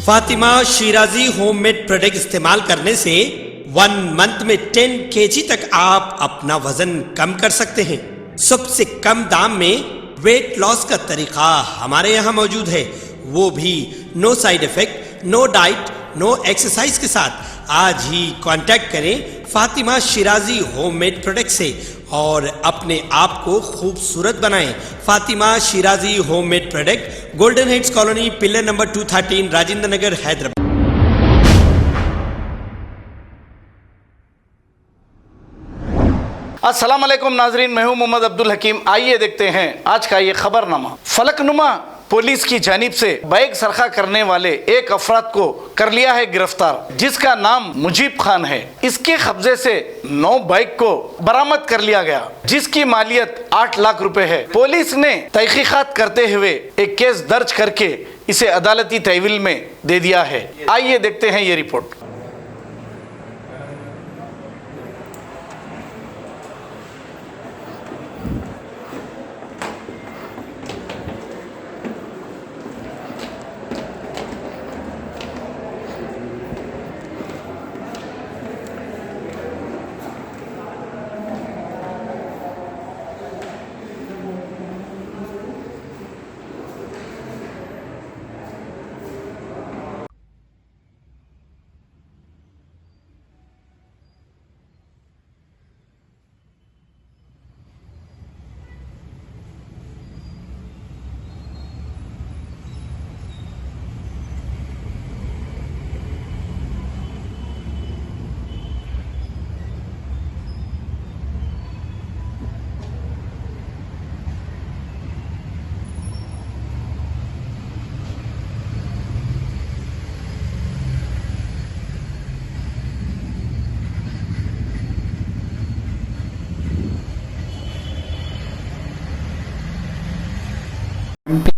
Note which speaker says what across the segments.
Speaker 1: Fatima Shirazi homemade product इस्तेमाल करने से 1 मंथ में 10 kg तक आप अपना वजन कम कर सकते हैं। सबसे कम दाम में वेट लॉस का तरीका हमारे यहाँ मौजूद है, वो भी no side effect, no diet, no exercise के साथ। आज ही कांटेक्ट करें फातिमा शिराजी होममेड प्रोडक्ट से और अपने आप को खूबसूरत बनाएं। Fatima Shirazi homemade product, golden heads colony, pillar number 213, Rajendra Nagar, Hyderabad.
Speaker 2: अस्सलाम वालेकुम नाजरीन, मैं हूं मोहम्मद अब्दुल हकीम। आइए देखते हैं आज का ये खबरनामा। फलकनुमा पुलिस की जानिब से बाइक सरखा करने वाले एक अफराद को कर लिया है गिरफ्तार, जिसका नाम मुजीब खान है। इसके कब्जे से 9 बाइक को बरामद कर लिया गया, जिसकी मालियत 8 लाख रुपए है। पुलिस ने तहकीकात करते हुए एक केस दर्ज करके इसे अदालती तहवील में दे दिया है। आइए देखते हैं ये रिपोर्ट।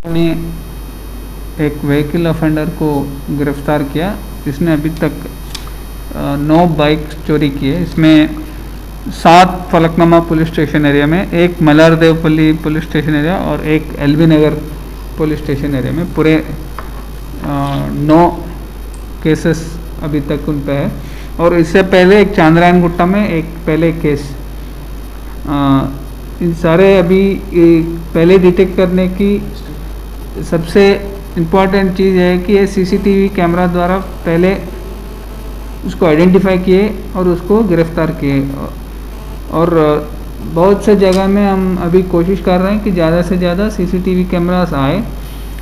Speaker 3: ने एक व्हीकल ऑफेंडर को गिरफ्तार किया, जिसने अभी तक 9 बाइक चोरी की है। इसमें 7 फलकनुमा पुलिस स्टेशन एरिया में, एक मल्लारदेवपल्ली पुलिस स्टेशन एरिया और एक एलबी नगर पुलिस स्टेशन एरिया में पूरे 9 केसेस अभी तक उन पे है। और इससे पहले एक चांद्रायन गुट्टा में एक पहले केस, इन सारे अभी पहले डिटेक्ट करने की सबसे इम्पॉर्टेंट चीज़ है कि ये सीसीटीवी कैमरा द्वारा पहले उसको आइडेंटिफाई किए और उसको गिरफ्तार किए। और बहुत से जगह में हम अभी कोशिश कर रहे हैं कि ज़्यादा से ज़्यादा सीसीटीवी कैमरास आए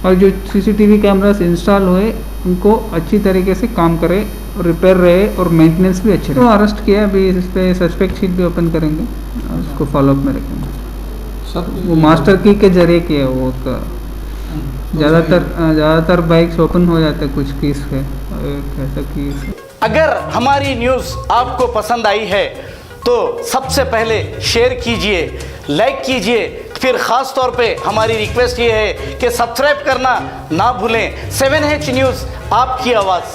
Speaker 3: और जो सीसीटीवी कैमरास इंस्टॉल हुए उनको अच्छी तरीके से काम करे, रिपेयर रहे और मेंटेनेंस भी अच्छे रहे। तो अरेस्ट किया, अभी इस पर सस्पेक्ट शीट भी ओपन करेंगे और उसको फॉलोअप में रखेंगे। वो मास्टर की के जरिए किया, वो उसका ज़्यादातर बाइक्स ओपन हो जाते हैं कुछ कीस पे, ऐसा कीस।
Speaker 2: अगर हमारी न्यूज़ आपको पसंद आई है तो सबसे पहले शेयर कीजिए, लाइक कीजिए, फिर ख़ास तौर पे हमारी रिक्वेस्ट ये है कि सब्सक्राइब करना ना भूलें। 7H न्यूज़, आपकी आवाज़।